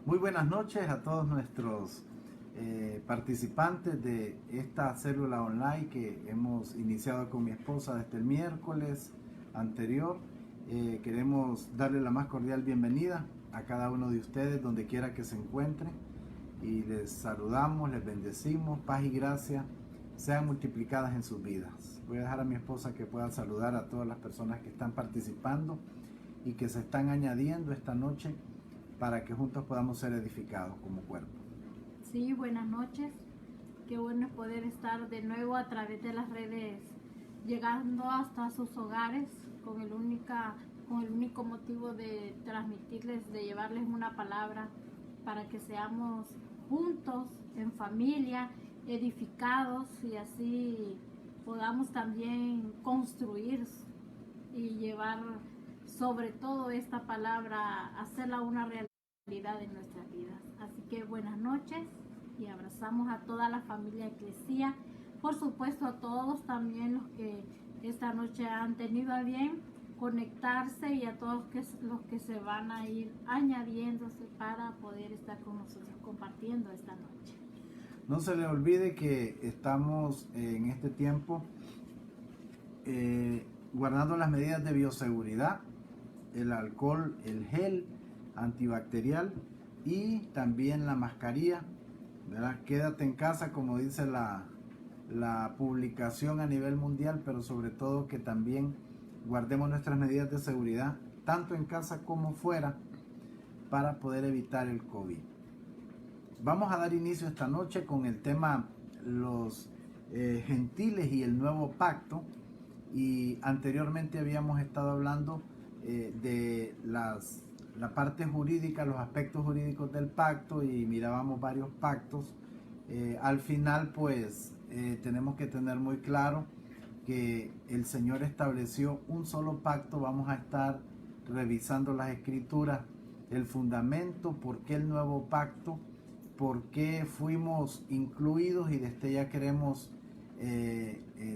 Muy buenas noches a todos nuestros participantes de esta célula online que hemos iniciado con mi esposa desde el miércoles anterior. Queremos darle la más cordial bienvenida a cada uno de ustedes donde quiera que se encuentre y les saludamos, les bendecimos, paz y gracia sean multiplicadas en sus vidas. Voy a dejar a mi esposa que pueda saludar a todas las personas que están participando y que se están añadiendo esta noche para que juntos podamos ser edificados como cuerpo. Sí, buenas noches. Qué bueno poder estar de nuevo a través de las redes, llegando hasta sus hogares con el único motivo de transmitirles, de llevarles una palabra para que seamos juntos, en familia, edificados y así podamos también construir y llevar sobre todo esta palabra, hacerla una realidad en nuestras vidas. Así que buenas noches y abrazamos a toda la familia Eclesia, por supuesto a todos también los que esta noche han tenido a bien conectarse y a todos los que se van a ir añadiéndose para poder estar con nosotros compartiendo esta noche. No se le olvide que estamos en este tiempo guardando las medidas de bioseguridad, el alcohol, el gel antibacterial y también la mascarilla, ¿verdad? Quédate en casa, como dice la publicación a nivel mundial, pero sobre todo que también guardemos nuestras medidas de seguridad, tanto en casa como fuera, para poder evitar el COVID. Vamos a dar inicio esta noche con el tema los gentiles y el nuevo pacto. Y anteriormente habíamos estado hablando de la parte jurídica, los aspectos jurídicos del pacto y mirábamos varios pactos. Al final pues tenemos que tener muy claro que el Señor estableció un solo pacto. Vamos a estar revisando las escrituras, el fundamento, por qué el nuevo pacto, por qué fuimos incluidos, y desde ya queremos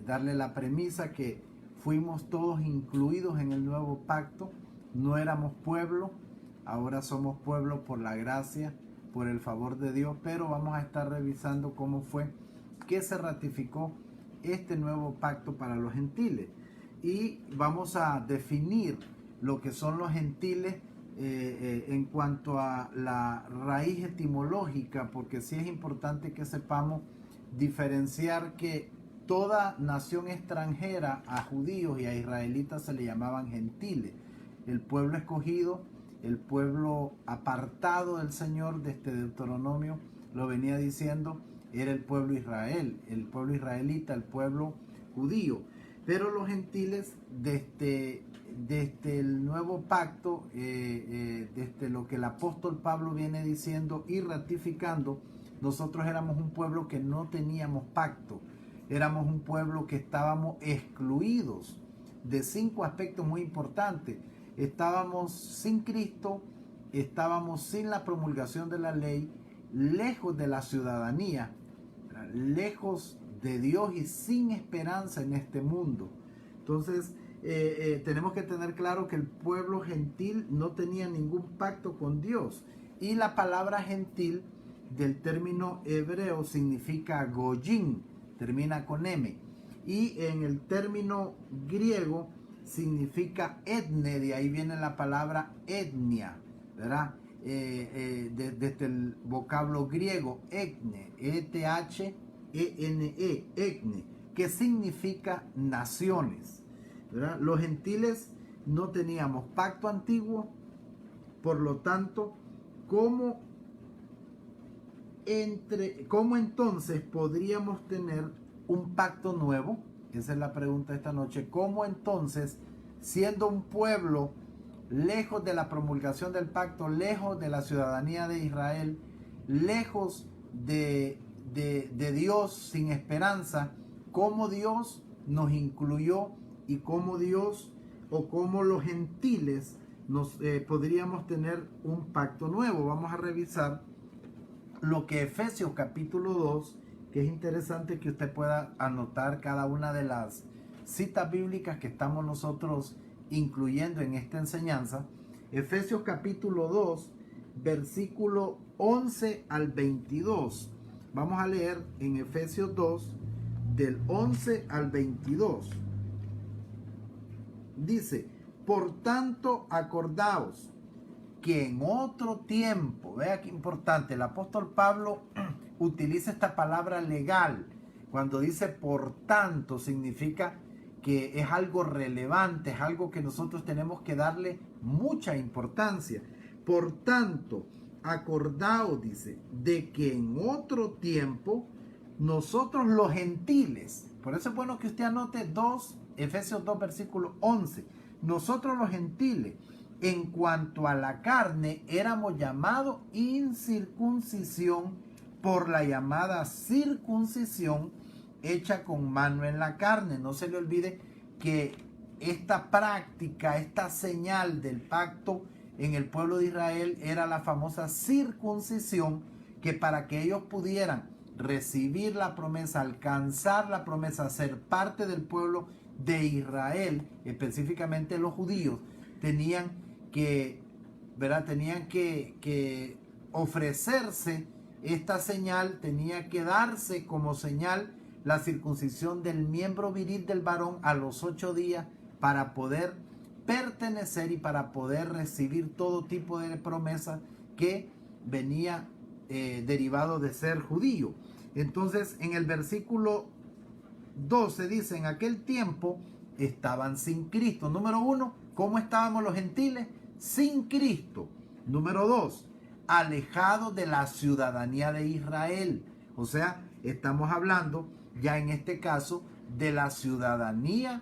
darle la premisa que fuimos todos incluidos en el nuevo pacto. No éramos pueblo, ahora somos pueblo por la gracia, por el favor de Dios, pero vamos a estar revisando cómo fue que se ratificó este nuevo pacto para los gentiles. Y vamos a definir lo que son los gentiles en cuanto a la raíz etimológica, porque sí es importante que sepamos diferenciar que toda nación extranjera, a judíos y a israelitas se le llamaban gentiles. El pueblo escogido, el pueblo apartado del Señor, desde Deuteronomio lo venía diciendo, era el pueblo Israel, el pueblo israelita, el pueblo judío. Pero los gentiles, desde el nuevo pacto, desde lo que el apóstol Pablo viene diciendo y ratificando, nosotros éramos un pueblo que no teníamos pacto. Éramos un pueblo que estábamos excluidos de 5 aspectos muy importantes. Estábamos sin Cristo, estábamos sin la promulgación de la ley, lejos de la ciudadanía, lejos de Dios y sin esperanza en este mundo. Entonces tenemos que tener claro que el pueblo gentil no tenía ningún pacto con Dios. Y la palabra gentil del término hebreo significa goyim, termina con M. Y en el término griego significa etne, de ahí viene la palabra etnia, ¿verdad? Desde el vocablo griego etne, E-T-H-E-N-E, etne, que significa naciones, ¿verdad? Los gentiles no teníamos pacto antiguo, por lo tanto, ¿cómo entonces podríamos tener un pacto nuevo? Esa es la pregunta de esta noche. ¿Cómo entonces, siendo un pueblo lejos de la promulgación del pacto, lejos de la ciudadanía de Israel, lejos de Dios, sin esperanza, cómo Dios nos incluyó y cómo Dios o cómo los gentiles podríamos tener un pacto nuevo? Vamos a revisar lo que Efesios capítulo 2, que es interesante que usted pueda anotar cada una de las citas bíblicas que estamos nosotros incluyendo en esta enseñanza. Efesios capítulo 2 versículo 11 al 22. Vamos a leer en Efesios 2, del 11 al 22. Dice, por tanto, acordaos que en otro tiempo, vea qué importante, el apóstol Pablo utiliza esta palabra legal. Cuando dice por tanto, significa que es algo relevante, es algo que nosotros tenemos que darle mucha importancia. Por tanto, acordaos, dice, de que en otro tiempo nosotros los gentiles, por eso es bueno que usted anote Efesios 2, versículo 11, nosotros los gentiles, en cuanto a la carne, éramos llamados incircuncisión por la llamada circuncisión hecha con mano en la carne. No se le olvide que esta práctica, esta señal del pacto en el pueblo de Israel era la famosa circuncisión, que para que ellos pudieran recibir la promesa, alcanzar la promesa, ser parte del pueblo de Israel, específicamente los judíos, tenían que ofrecerse esta señal, tenía que darse como señal la circuncisión del miembro viril del varón a los 8 días para poder pertenecer y para poder recibir todo tipo de promesa que venía derivado de ser judío. Entonces, en el versículo 12 dice, en aquel tiempo estaban sin Cristo. Número 1, ¿cómo estábamos los gentiles? Sin Cristo. Número 2, alejados de la ciudadanía de Israel. O sea, estamos hablando ya en este caso de la ciudadanía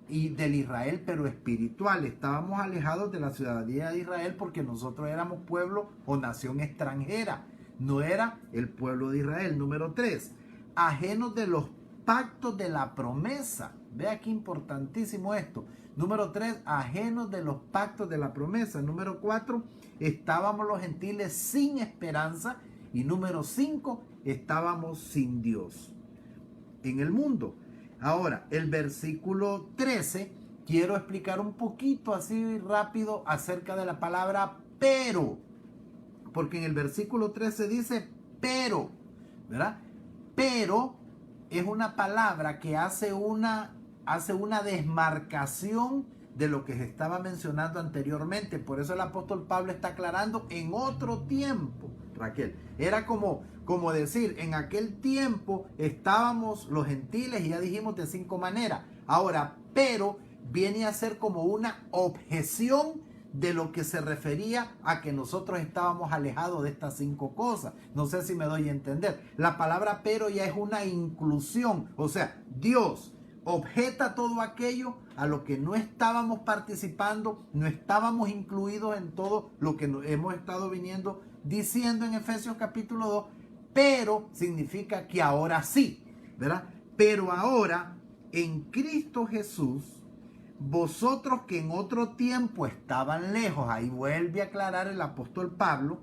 y del Israel, pero espiritual. Estábamos alejados de la ciudadanía de Israel porque nosotros éramos pueblo o nación extranjera. No era el pueblo de Israel. Número 3, ajenos de los pactos de la promesa. Vea qué importantísimo esto. Número 3, ajenos de los pactos de la promesa. Número 4, estábamos los gentiles sin esperanza. Y número 5, estábamos sin Dios en el mundo. Ahora, el versículo 13, quiero explicar un poquito así rápido acerca de la palabra pero. Porque en el versículo 13 dice pero, ¿verdad? Pero es una palabra que hace una desmarcación de lo que se estaba mencionando anteriormente. Por eso el apóstol Pablo está aclarando en otro tiempo, Raquel. Era como decir, en aquel tiempo estábamos los gentiles y ya dijimos de 5 maneras. Ahora, pero viene a ser como una objeción de lo que se refería a que nosotros estábamos alejados de estas 5 cosas. No sé si me doy a entender. La palabra pero ya es una inclusión. O sea, Dios objeta todo aquello a lo que no estábamos participando, no estábamos incluidos en todo lo que hemos estado viniendo diciendo en Efesios capítulo 2, pero significa que ahora sí, ¿verdad? Pero ahora, en Cristo Jesús, vosotros que en otro tiempo estaban lejos, ahí vuelve a aclarar el apóstol Pablo,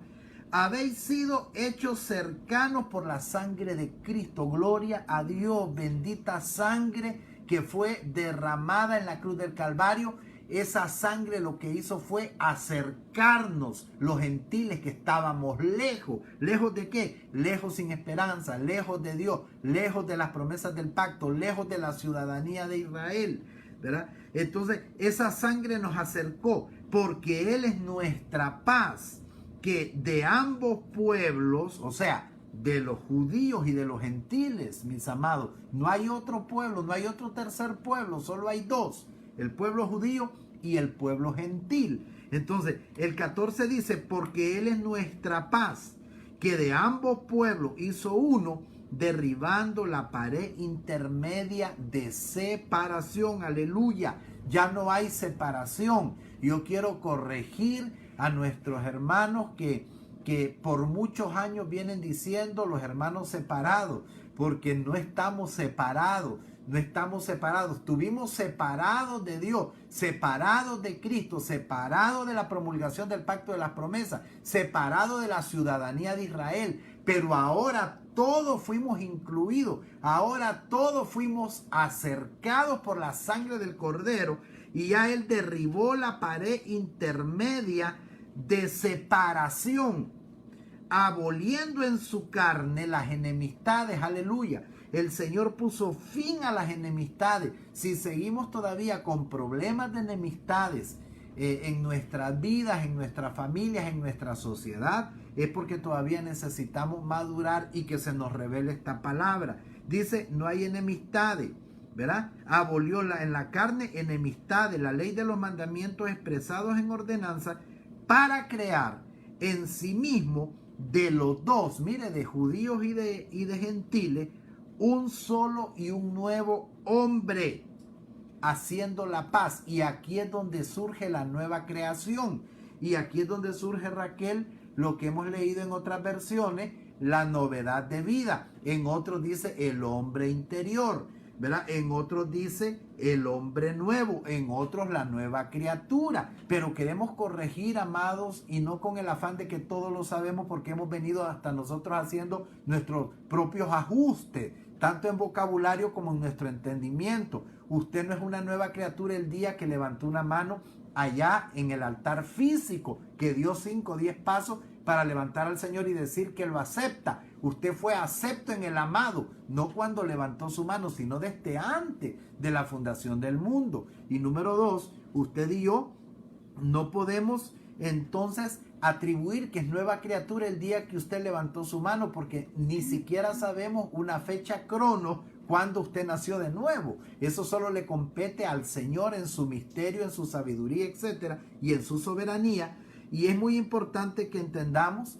habéis sido hechos cercanos por la sangre de Cristo. Gloria a Dios, bendita sangre que fue derramada en la cruz del Calvario. Esa sangre lo que hizo fue acercarnos, los gentiles que estábamos lejos. ¿Lejos de qué? Lejos sin esperanza, lejos de Dios, lejos de las promesas del pacto, lejos de la ciudadanía de Israel, ¿verdad? Entonces, esa sangre nos acercó porque Él es nuestra paz, que de ambos pueblos, o sea, de los judíos y de los gentiles, mis amados, no hay otro pueblo, no hay otro tercer pueblo, solo hay 2, el pueblo judío y el pueblo gentil. Entonces, el 14 dice, porque Él es nuestra paz, que de ambos pueblos hizo uno, derribando la pared intermedia de separación. Aleluya, ya no hay separación. Yo quiero corregir a nuestros hermanos que por muchos años vienen diciendo los hermanos separados, porque no estamos separados. No estamos separados, estuvimos separados de Dios, separados de Cristo, separados de la promulgación del pacto de las promesas, separados de la ciudadanía de Israel, pero ahora todos fuimos incluidos, ahora todos fuimos acercados por la sangre del Cordero y ya Él derribó la pared intermedia de separación, aboliendo en su carne las enemistades. Aleluya. El Señor puso fin a las enemistades. Si seguimos todavía con problemas de enemistades en nuestras vidas, en nuestras familias, en nuestra sociedad, es porque todavía necesitamos madurar y que se nos revele esta palabra. Dice, no hay enemistades, ¿verdad? Abolió en la carne enemistades, la ley de los mandamientos expresados en ordenanza, para crear en sí mismo de los dos, mire, de judíos y de gentiles, un solo y un nuevo hombre, haciendo la paz. Y aquí es donde surge la nueva creación. Y aquí es donde surge, Raquel, lo que hemos leído en otras versiones, la novedad de vida. En otros dice el hombre interior, ¿verdad? En otros dice el hombre nuevo, en otros la nueva criatura. Pero queremos corregir, amados, y no con el afán de que todos lo sabemos, porque hemos venido hasta nosotros haciendo nuestros propios ajustes, tanto en vocabulario como en nuestro entendimiento. Usted no es una nueva criatura el día que levantó una mano allá en el altar físico, que dio 5 o 10 pasos para levantar al Señor y decir que lo acepta. Usted fue acepto en el amado, no cuando levantó su mano, sino desde antes de la fundación del mundo. Y número 2, usted y yo no podemos entonces atribuir que es nueva criatura el día que usted levantó su mano, porque ni siquiera sabemos una fecha crono cuando usted nació de nuevo. Eso solo le compete al Señor en su misterio, en su sabiduría, etcétera, y en su soberanía. Y es muy importante que entendamos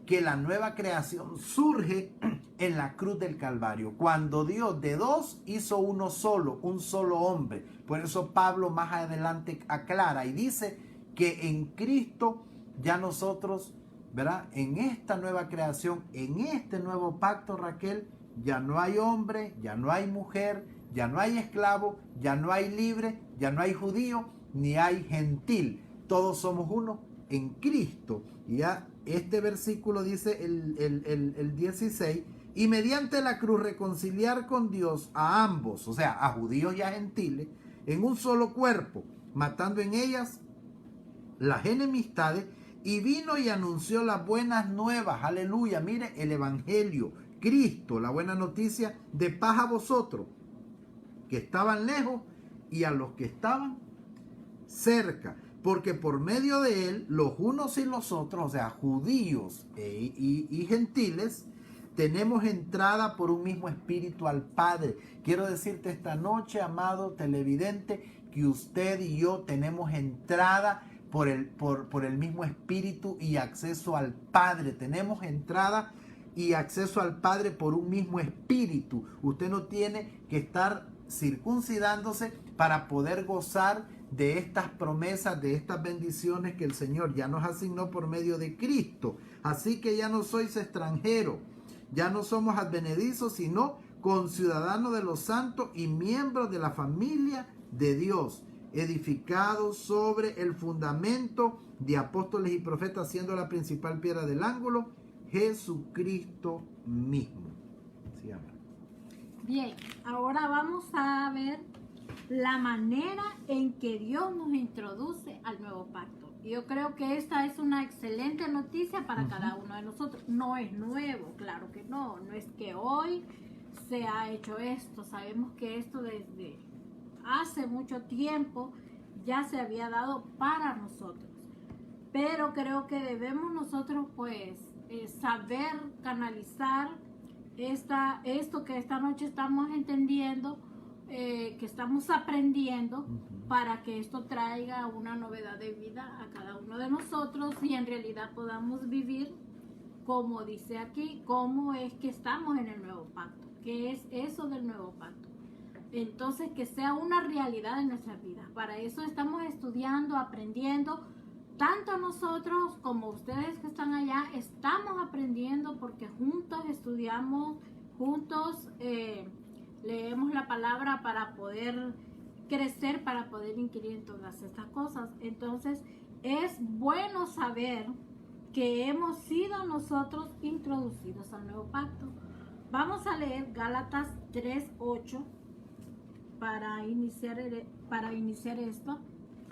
que la nueva creación surge en la cruz del Calvario, cuando Dios de dos hizo uno solo, un solo hombre. Por eso Pablo más adelante aclara y dice que en Cristo ya nosotros, ¿verdad? En esta nueva creación, en este nuevo pacto, Raquel, ya no hay hombre, ya no hay mujer, ya no hay esclavo, ya no hay libre, ya no hay judío, ni hay gentil. Todos somos uno en Cristo. Y ya este versículo dice el 16, y mediante la cruz reconciliar con Dios a ambos, o sea, a judíos y a gentiles, en un solo cuerpo, matando en ellas las enemistades, y vino y anunció las buenas nuevas. Aleluya. Mire, el evangelio, Cristo, la buena noticia, de paz a vosotros que estaban lejos y a los que estaban cerca, porque por medio de él los unos y los otros, o sea, judíos y gentiles, tenemos entrada por un mismo espíritu al Padre. Quiero decirte esta noche, amado televidente, que usted y yo tenemos entrada por el mismo espíritu y acceso al Padre. Tenemos entrada y acceso al Padre por un mismo espíritu. Usted no tiene que estar circuncidándose para poder gozar de estas promesas, de estas bendiciones que el Señor ya nos asignó por medio de Cristo. Así que ya no sois extranjeros, ya no somos advenedizos, sino conciudadanos de los santos y miembros de la familia de Dios, edificados sobre el fundamento de apóstoles y profetas, siendo la principal piedra del ángulo Jesucristo mismo. ¿Sí, amor? Bien, ahora vamos a ver la manera en que Dios nos introduce al nuevo pacto. Yo creo que esta es una excelente noticia para cada uno de nosotros. No es nuevo, claro que no. No es que hoy se ha hecho esto. Sabemos que esto desde hace mucho tiempo ya se había dado para nosotros. Pero creo que debemos nosotros pues saber canalizar esto que esta noche estamos entendiendo, que estamos aprendiendo, para que esto traiga una novedad de vida a cada uno de nosotros y en realidad podamos vivir como dice aquí, cómo es que estamos en el nuevo pacto, qué es eso del nuevo pacto. Entonces, que sea una realidad en nuestras vidas. Para eso estamos estudiando, aprendiendo. Tanto nosotros como ustedes que están allá estamos aprendiendo, porque juntos estudiamos, juntos leemos la palabra para poder crecer, para poder inquirir en todas estas cosas. Entonces es bueno saber que hemos sido nosotros introducidos al nuevo pacto. Vamos a leer Gálatas 3:8 para iniciar esto,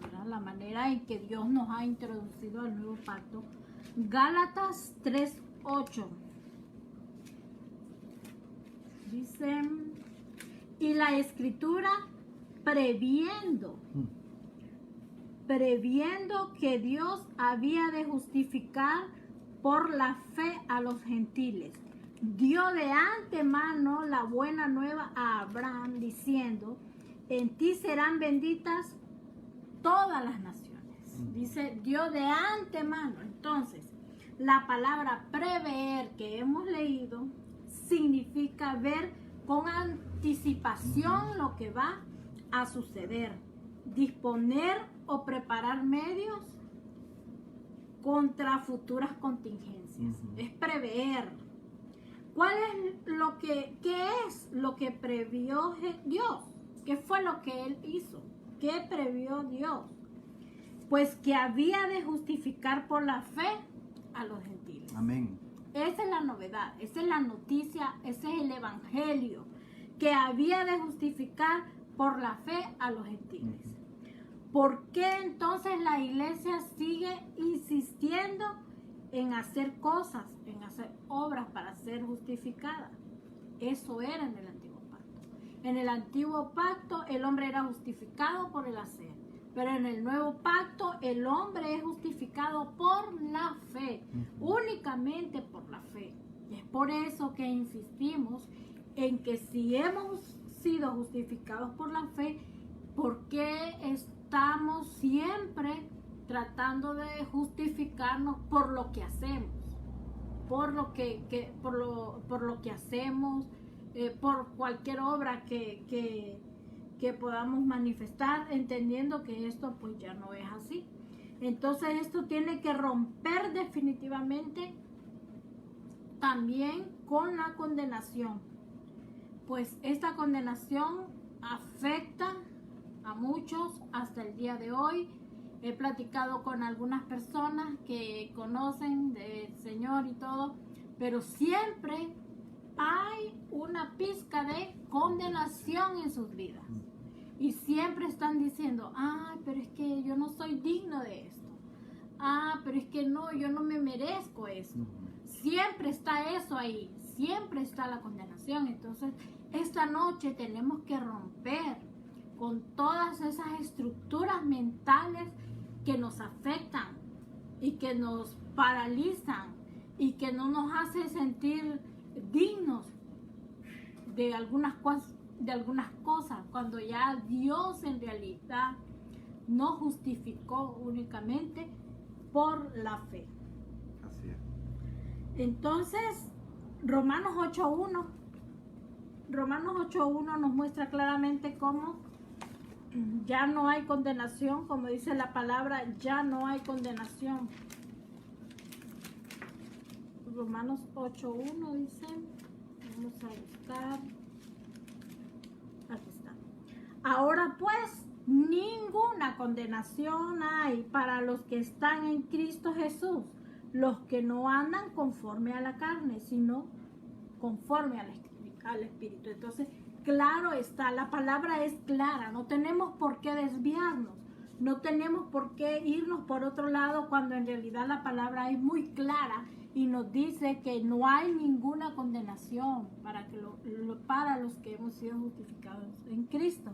¿verdad? ¿verdad? La manera en que Dios nos ha introducido al nuevo pacto. Gálatas 3:8 dice, y la escritura previendo que Dios había de justificar por la fe a los gentiles, dio de antemano la buena nueva a Abraham, diciendo, en ti serán benditas todas las naciones. Dice, dio de antemano. Entonces, la palabra prever que hemos leído significa ver con anticipación lo que va a suceder, disponer o preparar medios contra futuras contingencias. Es prever. ¿Qué es lo que previó Dios? ¿Qué fue lo que Él hizo? ¿Qué previó Dios? Pues que había de justificar por la fe a los gentiles. Amén. Esa es la novedad, esa es la noticia, ese es el evangelio, que había de justificar por la fe a los gentiles. ¿Por qué entonces la iglesia sigue insistiendo en hacer cosas, en hacer obras para ser justificada? Eso era en el antiguo pacto. En el antiguo pacto el hombre era justificado por el hacer, pero en el nuevo pacto el hombre es justificado por la fe, únicamente por la fe. Y es por eso que insistimos en que si hemos sido justificados por la fe, ¿por qué estamos siempre tratando de justificarnos por lo que hacemos? Por lo que hacemos, por cualquier obra que podamos manifestar, entendiendo que esto pues ya no es así. Entonces esto tiene que romper definitivamente también con la condenación, pues esta condenación afecta a muchos hasta el día de hoy. He platicado con algunas personas que conocen del Señor y todo, pero siempre hay una pizca de condenación en sus vidas. Y siempre están diciendo, pero es que yo no soy digno de esto. Pero es que no, yo no me merezco eso. Siempre está eso ahí, siempre está la condenación. Entonces, esta noche tenemos que romper con todas esas estructuras mentales que nos afectan y que nos paralizan y que no nos hace sentir dignos de algunas cosas, cuando ya Dios en realidad nos justificó únicamente por la fe. Así es. Entonces, Romanos 8:1 nos muestra claramente cómo ya no hay condenación, como dice la palabra, ya no hay condenación. Romanos 8:1 dice, vamos a buscar, aquí está. Ahora pues, ninguna condenación hay para los que están en Cristo Jesús, los que no andan conforme a la carne, sino conforme al Espíritu. Entonces, claro está, la palabra es clara, no tenemos por qué desviarnos, no tenemos por qué irnos por otro lado cuando en realidad la palabra es muy clara y nos dice que no hay ninguna condenación para los que hemos sido justificados en Cristo.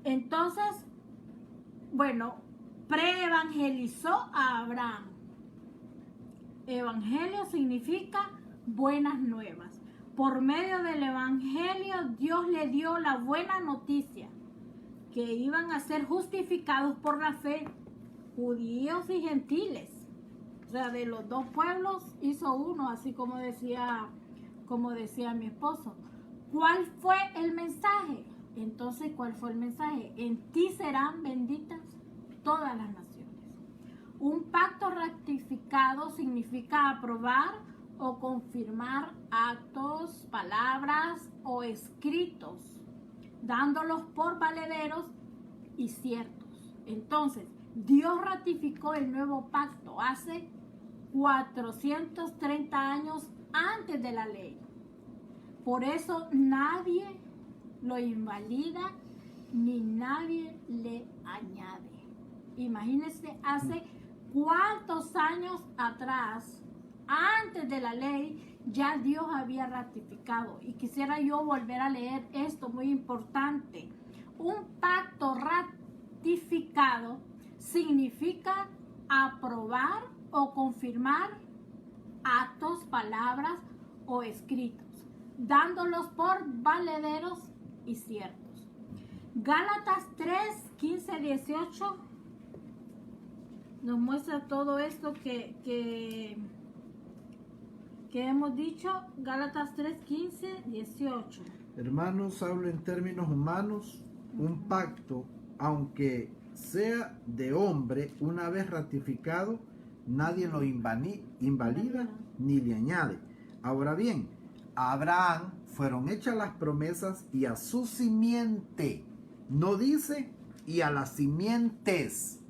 Entonces, bueno, preevangelizó a Abraham. Evangelio significa buenas nuevas. Por medio del evangelio, Dios le dio la buena noticia que iban a ser justificados por la fe judíos y gentiles. O sea, de los dos pueblos hizo uno, así como decía mi esposo. ¿Cuál fue el mensaje? Entonces, ¿cuál fue el mensaje? En ti serán benditas todas las naciones. Un pacto ratificado significa aprobar o confirmar actos, palabras o escritos, dándolos por valederos y ciertos. Entonces, Dios ratificó el nuevo pacto hace 430 años antes de la ley. Por eso nadie lo invalida ni nadie le añade. Imagínense hace cuántos años atrás, antes de la ley, ya Dios había ratificado. Y quisiera yo volver a leer esto muy importante. Un pacto ratificado significa aprobar o confirmar actos, palabras o escritos, dándolos por valederos y ciertos. Gálatas 3, 15, 18 nos muestra todo esto que hemos dicho. Gálatas 3, 15, 18. Hermanos, hablo en términos humanos. Un pacto, aunque sea de hombre, una vez ratificado, nadie lo invalida ni le añade. Ahora bien, a Abraham fueron hechas las promesas y a su simiente, no dice y a las simientes,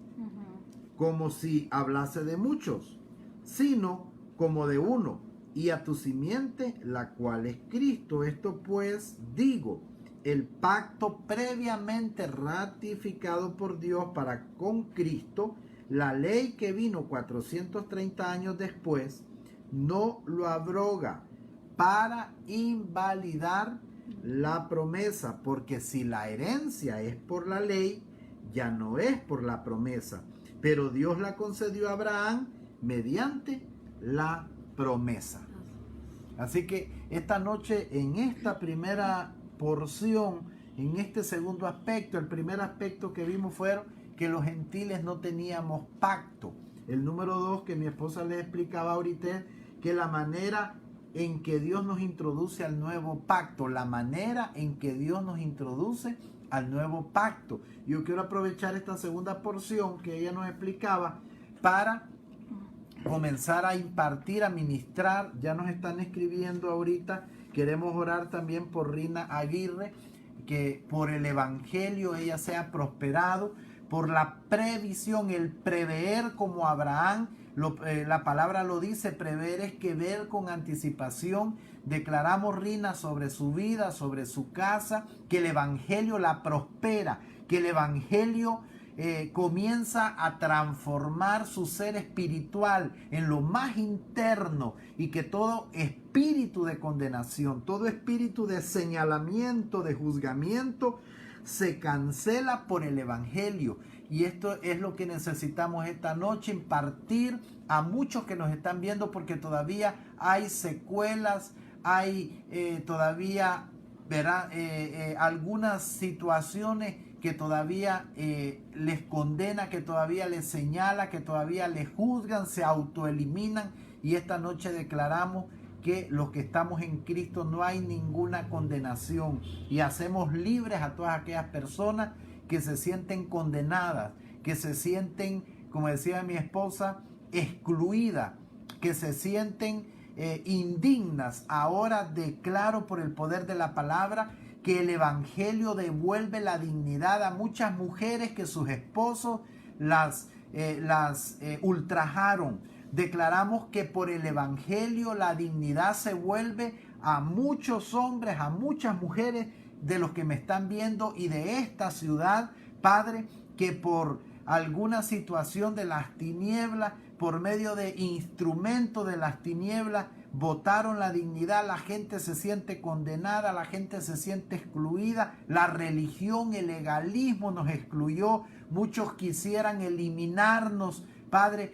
como si hablase de muchos, sino como de uno, y a tu simiente, la cual es Cristo. Esto pues digo, el pacto previamente ratificado por Dios para con Cristo, la ley que vino 430 años después, no lo abroga para invalidar la promesa, porque si la herencia es por la ley, ya no es por la promesa, pero Dios la concedió a Abraham mediante la promesa. Así que esta noche, en esta primera porción, en este segundo aspecto, el primer aspecto que vimos fueron que los gentiles no teníamos pacto. El número 2 que mi esposa le explicaba ahorita, que la manera en que Dios nos introduce al nuevo pacto, la manera en que Dios nos introduce al nuevo pacto. Yo quiero aprovechar esta segunda porción que ella nos explicaba para comenzar a impartir, a ministrar. Ya nos están escribiendo ahorita. Queremos orar también por Rina Aguirre, que por el evangelio ella sea prosperado, por la previsión, el prever como Abraham. La palabra lo dice, prever es que ver con anticipación. Declaramos, Rina, sobre su vida, sobre su casa, que el evangelio la prospera, que el evangelio comienza a transformar su ser espiritual en lo más interno, y que todo espíritu de condenación, todo espíritu de señalamiento, de juzgamiento, se cancela por el evangelio. Y esto es lo que necesitamos esta noche, impartir a muchos que nos están viendo, porque todavía hay secuelas, hay todavía algunas situaciones que todavía les condena, que todavía les señala, que todavía les juzgan, se autoeliminan. Y esta noche declaramos que los que estamos en Cristo no hay ninguna condenación, y hacemos libres a todas aquellas personas que se sienten condenadas, que se sienten, como decía mi esposa, excluidas, que se sienten indignas. Ahora declaro por el poder de la palabra que el evangelio devuelve la dignidad a muchas mujeres que sus esposos las ultrajaron. Declaramos que por el evangelio la dignidad se vuelve a muchos hombres, a muchas mujeres de los que me están viendo y de esta ciudad, Padre, que por alguna situación de las tinieblas, por medio de instrumentos de las tinieblas, botaron la dignidad. La gente se siente condenada, la gente se siente excluida. La religión, el legalismo nos excluyó. Muchos quisieran eliminarnos, Padre,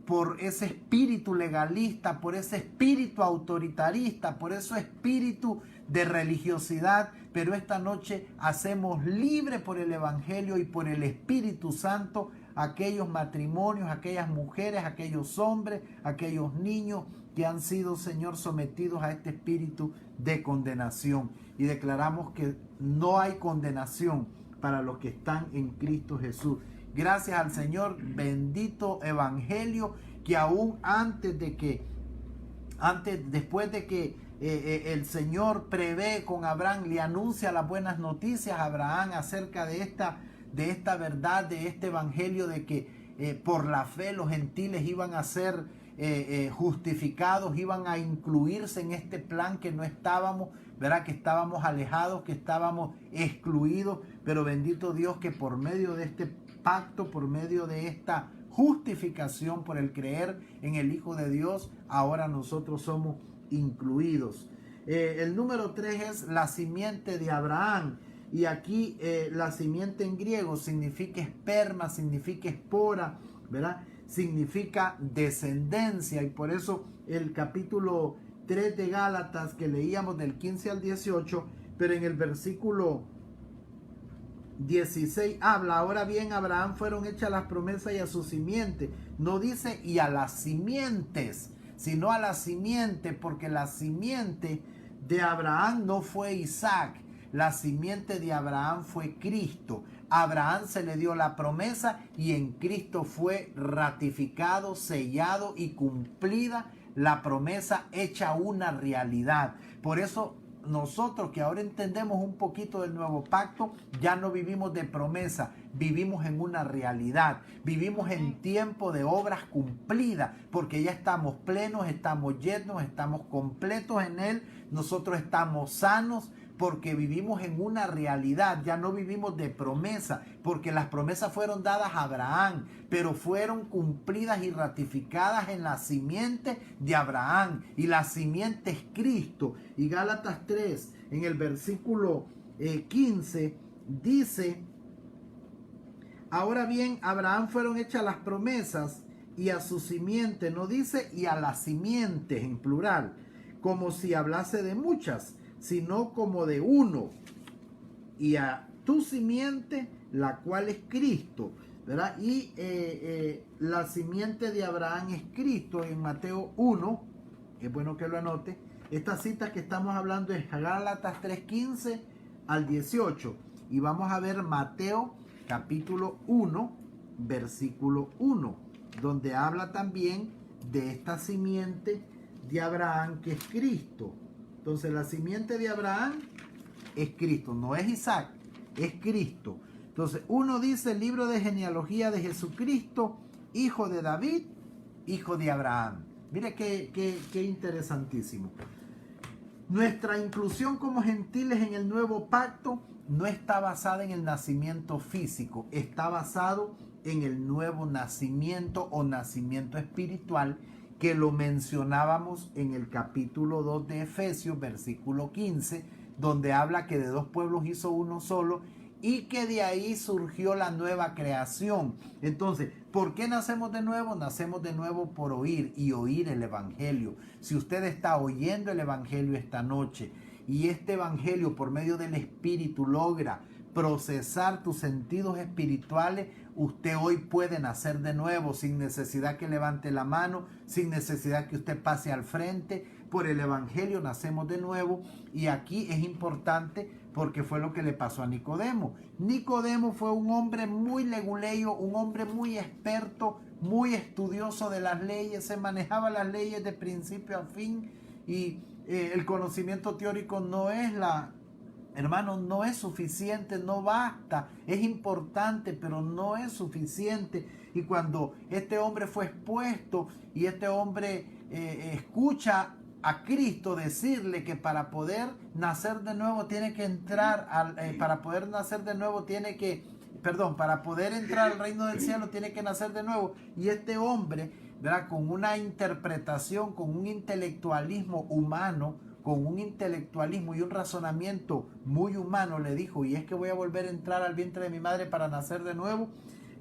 por ese espíritu legalista, por ese espíritu autoritarista, por ese espíritu de religiosidad. Pero esta noche hacemos libre por el evangelio y por el Espíritu Santo aquellos matrimonios, aquellas mujeres, aquellos hombres, aquellos niños que han sido, Señor, sometidos a este espíritu de condenación. Y declaramos que no hay condenación para los que están en Cristo Jesús. Gracias al Señor, bendito evangelio, que aún después de que el Señor prevé con Abraham, le anuncia las buenas noticias a Abraham acerca de esta verdad, de este evangelio, de que por la fe los gentiles iban a ser justificados, iban a incluirse en este plan que no estábamos, ¿verdad? Que estábamos alejados, que estábamos excluidos, pero bendito Dios que por medio de este pacto por medio de esta justificación por el creer en el Hijo de Dios, ahora nosotros somos incluidos. El número 3 es la simiente de Abraham. Y aquí la simiente en griego significa esperma, significa espora, ¿verdad? Significa descendencia. Y por eso el capítulo 3 de Gálatas que leíamos del 15 al 18, pero en el versículo 16 habla: ahora bien, a Abraham fueron hechas las promesas y a su simiente. No dice y a las simientes, sino a la simiente, porque la simiente de Abraham no fue Isaac, la simiente de Abraham fue Cristo. A Abraham se le dio la promesa y en Cristo fue ratificado, sellado y cumplida la promesa, hecha una realidad. Por eso nosotros que ahora entendemos un poquito del nuevo pacto, ya no vivimos de promesa, vivimos en una realidad, vivimos en tiempo de obras cumplidas, porque ya estamos plenos, estamos llenos, estamos completos en Él, nosotros estamos sanos, porque vivimos en una realidad, ya no vivimos de promesa, porque las promesas fueron dadas a Abraham, pero fueron cumplidas y ratificadas en la simiente de Abraham, y la simiente es Cristo. Y Gálatas 3, en el versículo 15, dice: ahora bien, a Abraham fueron hechas las promesas y a su simiente, no dice y a las simientes en plural, como si hablase de muchas, sino como de uno, y a tu simiente, la cual es Cristo, ¿verdad? Y la simiente de Abraham es Cristo. En Mateo 1, es bueno que lo anote, esta cita que estamos hablando es Gálatas 3:15 al 18, y vamos a ver Mateo capítulo 1, versículo 1, donde habla también de esta simiente de Abraham que es Cristo. Entonces la simiente de Abraham es Cristo, no es Isaac, es Cristo. Entonces uno dice el libro de genealogía de Jesucristo, hijo de David, hijo de Abraham. Mire qué interesantísimo. Nuestra inclusión como gentiles en el nuevo pacto no está basada en el nacimiento físico, está basado en el nuevo nacimiento o nacimiento espiritual, que lo mencionábamos en el capítulo 2 de Efesios, versículo 15, donde habla que de dos pueblos hizo uno solo y que de ahí surgió la nueva creación. Entonces, ¿por qué nacemos de nuevo? Nacemos de nuevo por oír y oír el Evangelio. Si usted está oyendo el Evangelio esta noche y este Evangelio por medio del Espíritu logra procesar tus sentidos espirituales, usted hoy puede nacer de nuevo sin necesidad que levante la mano, sin necesidad que usted pase al frente. Por el Evangelio nacemos de nuevo, y aquí es importante porque fue lo que le pasó a Nicodemo. Nicodemo fue un hombre muy leguleyo, un hombre muy experto, muy estudioso de las leyes, se manejaba las leyes de principio a fin, y el conocimiento teórico no es no es suficiente, no basta, es importante, pero no es suficiente. Y cuando este hombre fue expuesto y este hombre escucha a Cristo decirle que para poder nacer de nuevo tiene que entrar para poder entrar al reino del cielo tiene que nacer de nuevo. Y este hombre, ¿verdad?, con una interpretación, con un intelectualismo humano, con un intelectualismo y un razonamiento muy humano, le dijo: y es que voy a volver a entrar al vientre de mi madre para nacer de nuevo,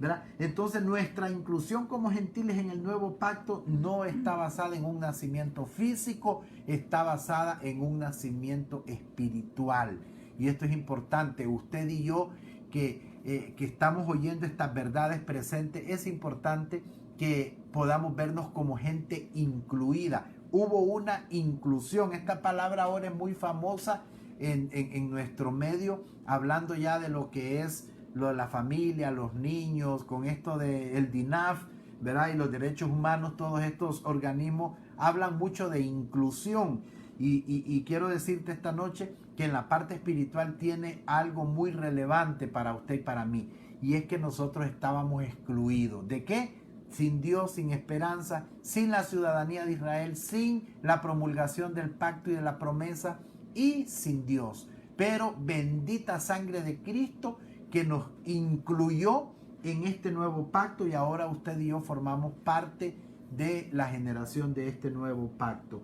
¿verdad? Entonces nuestra inclusión como gentiles en el nuevo pacto no está basada en un nacimiento físico, está basada en un nacimiento espiritual. Y esto es importante. Usted y yo que estamos oyendo estas verdades presentes, es importante que podamos vernos como gente incluida. Hubo una inclusión. Esta palabra ahora es muy famosa en nuestro medio, hablando ya de lo que es lo de la familia, los niños, con esto del DINAF, ¿verdad? Y los derechos humanos. Todos estos organismos hablan mucho de inclusión. Y quiero decirte esta noche que en la parte espiritual tiene algo muy relevante para usted y para mí. Y es que nosotros estábamos excluidos. ¿De qué? Sin Dios, sin esperanza, sin la ciudadanía de Israel, sin la promulgación del pacto y de la promesa, y sin Dios. Pero bendita sangre de Cristo que nos incluyó en este nuevo pacto y ahora usted y yo formamos parte de la generación de este nuevo pacto.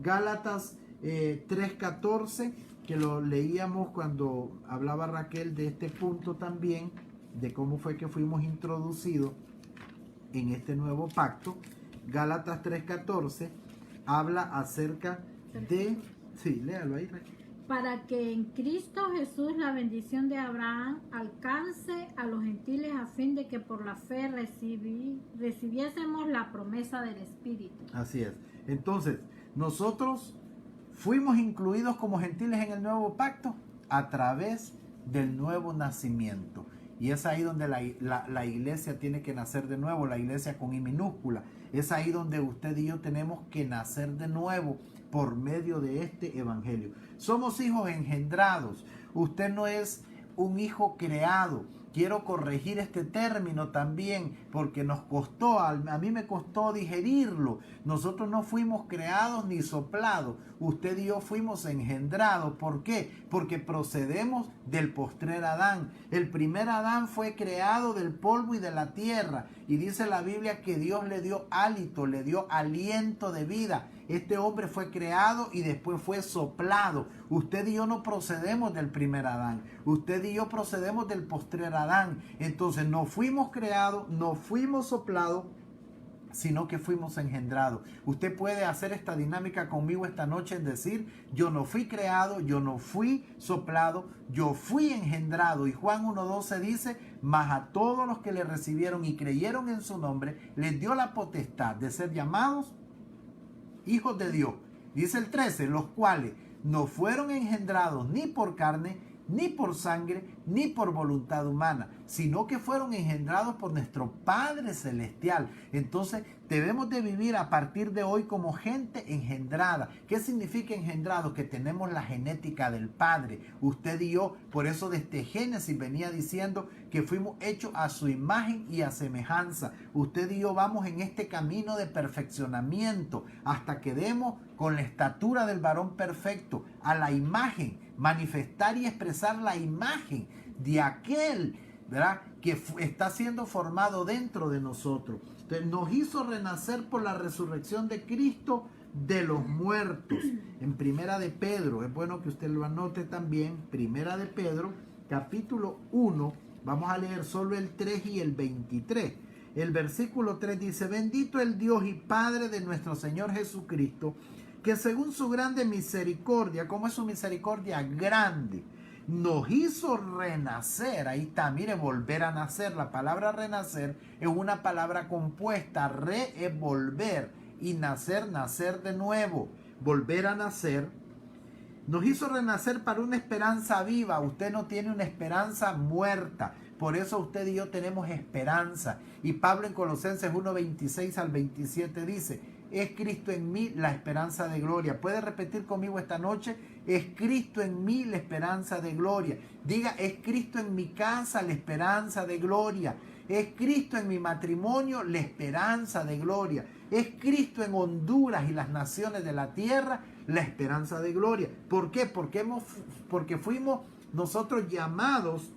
Gálatas 3:14, que lo leíamos cuando hablaba Raquel de este punto también, de cómo fue que fuimos introducidos en este nuevo pacto. Gálatas 3:14 habla acerca de... Sí, léalo ahí, Raquel. Para que en Cristo Jesús la bendición de Abraham alcance a los gentiles a fin de que por la fe recibiésemos la promesa del Espíritu. Así es. Entonces, nosotros fuimos incluidos como gentiles en el nuevo pacto a través del nuevo nacimiento. Y es ahí donde la iglesia tiene que nacer de nuevo, la iglesia con I minúscula. Es ahí donde usted y yo tenemos que nacer de nuevo por medio de este evangelio. Somos hijos engendrados. Usted no es un hijo creado. Quiero corregir este término también porque nos costó, a mí me costó digerirlo. Nosotros no fuimos creados ni soplados. Usted y yo fuimos engendrados. ¿Por qué? Porque procedemos del postrer Adán. El primer Adán fue creado del polvo y de la tierra. Y dice la Biblia que Dios le dio hálito, le dio aliento de vida. Este hombre fue creado y después fue soplado. Usted y yo no procedemos del primer Adán. Usted y yo procedemos del postrer Adán. Entonces no fuimos creados, no fuimos soplados, sino que fuimos engendrados. Usted puede hacer esta dinámica conmigo esta noche en decir, yo no fui creado, yo no fui soplado, yo fui engendrado. Y Juan 1:12 dice, mas a todos los que le recibieron y creyeron en su nombre, les dio la potestad de ser llamados hijos de Dios. Dice el 13, los cuales no fueron engendrados ni por carne, ni por sangre, ni por voluntad humana, sino que fueron engendrados por nuestro Padre Celestial. Entonces debemos de vivir a partir de hoy como gente engendrada. ¿Qué significa engendrado? Que tenemos la genética del Padre. Usted y yo, por eso desde Génesis venía diciendo que fuimos hechos a su imagen y a semejanza. Usted y yo vamos en este camino de perfeccionamiento hasta que demos con la estatura del varón perfecto, a la imagen, manifestar y expresar la imagen de aquel, ¿verdad?, que está siendo formado dentro de nosotros. Entonces, nos hizo renacer por la resurrección de Cristo de los muertos. En Primera de Pedro, es bueno que usted lo anote también, Primera de Pedro, capítulo 1, vamos a leer solo el 3 y el 23. El versículo 3 dice, bendito el Dios y Padre de nuestro Señor Jesucristo, que según su grande misericordia, ¿cómo es su misericordia? Grande, nos hizo renacer. Ahí está, mire, volver a nacer. La palabra renacer es una palabra compuesta. Re es volver y nacer, nacer de nuevo. Volver a nacer. Nos hizo renacer para una esperanza viva. Usted no tiene una esperanza muerta. Por eso usted y yo tenemos esperanza. Y Pablo en Colosenses 1:26 al 27 dice, es Cristo en mí la esperanza de gloria. ¿Puede repetir conmigo esta noche? Es Cristo en mí la esperanza de gloria. Diga, es Cristo en mi casa la esperanza de gloria. Es Cristo en mi matrimonio la esperanza de gloria. Es Cristo en Honduras y las naciones de la tierra la esperanza de gloria. ¿Por qué? Porque fuimos nosotros llamados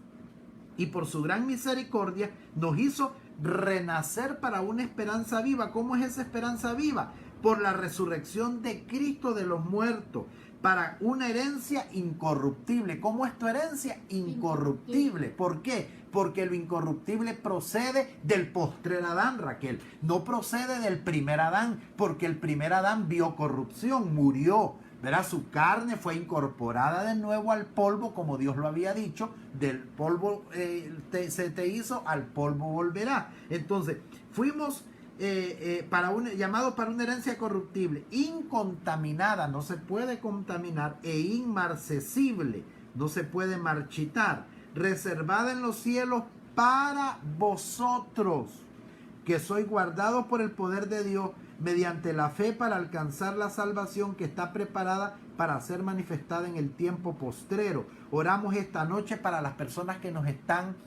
y por su gran misericordia nos hizo renacer para una esperanza viva. ¿Cómo es esa esperanza viva? Por la resurrección de Cristo de los muertos, para una herencia incorruptible. ¿Cómo es tu herencia? Incorruptible. ¿Por qué? Porque lo incorruptible procede del postrer Adán, Raquel. No procede del primer Adán, porque el primer Adán vio corrupción, murió. Verá, su carne fue incorporada de nuevo al polvo, como Dios lo había dicho, del polvo se te hizo, al polvo volverá. Entonces, fuimos llamados para una herencia corruptible, incontaminada, no se puede contaminar, e inmarcesible, no se puede marchitar, reservada en los cielos para vosotros, que sois guardados por el poder de Dios, mediante la fe para alcanzar la salvación que está preparada para ser manifestada en el tiempo postrero. Oramos esta noche para las personas que nos están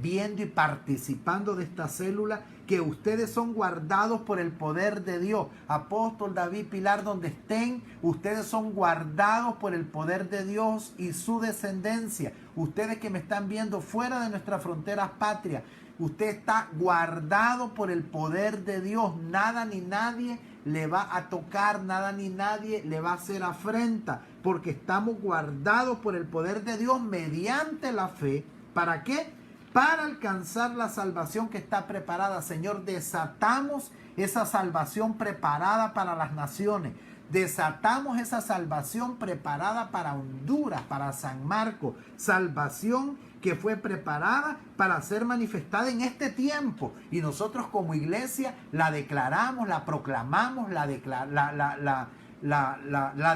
viendo y participando de esta célula, que ustedes son guardados por el poder de Dios. Apóstol David, Pilar, donde estén, ustedes son guardados por el poder de Dios y su descendencia. Ustedes que me están viendo fuera de nuestras fronteras patrias, usted está guardado por el poder de Dios. Nada ni nadie le va a tocar, nada ni nadie le va a hacer afrenta, porque estamos guardados por el poder de Dios mediante la fe. ¿Para qué? Para alcanzar la salvación que está preparada. Señor, desatamos esa salvación preparada para las naciones. Desatamos esa salvación preparada para Honduras, para San Marcos. Salvación que fue preparada para ser manifestada en este tiempo. Y nosotros como iglesia la declaramos, la proclamamos, la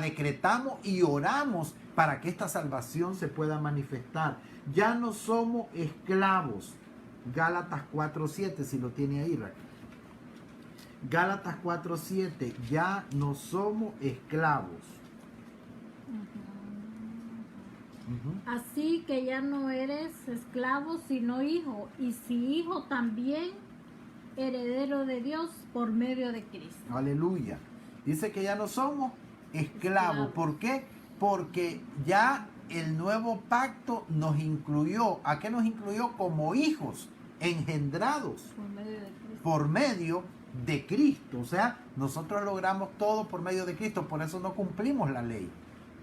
decretamos y oramos para que esta salvación se pueda manifestar. Ya no somos esclavos. Gálatas 4:7, si lo tiene ahí, Raquel. Gálatas 4:7, ya no somos esclavos. Así que ya no eres esclavo, sino hijo, y si hijo también heredero de Dios por medio de Cristo. Aleluya. Dice que ya no somos esclavos. ¿Por qué? Porque ya el nuevo pacto nos incluyó. ¿A qué nos incluyó? Como hijos engendrados por medio de Cristo. O sea, nosotros logramos todo por medio de Cristo. Por eso no cumplimos la ley,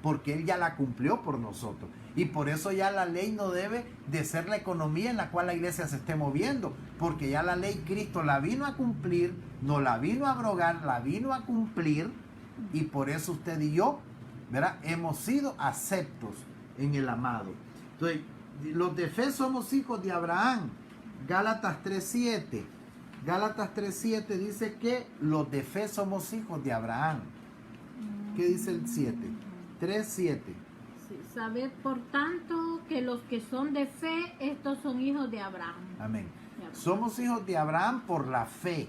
porque Él ya la cumplió por nosotros. Y por eso ya la ley no debe de ser la economía en la cual la iglesia se esté moviendo, porque ya la ley Cristo la vino a cumplir, no la vino a abrogar, la vino a cumplir. Y por eso usted y yo, ¿verdad?, hemos sido aceptos en el amado. Entonces, los de fe somos hijos de Abraham. Gálatas 3:7. Gálatas 3:7 dice que los de fe somos hijos de Abraham. ¿Qué dice el 7? 3:7. Sí, sabed por tanto que los que son de fe, estos son hijos de Abraham. Amén. Somos hijos de Abraham por la fe,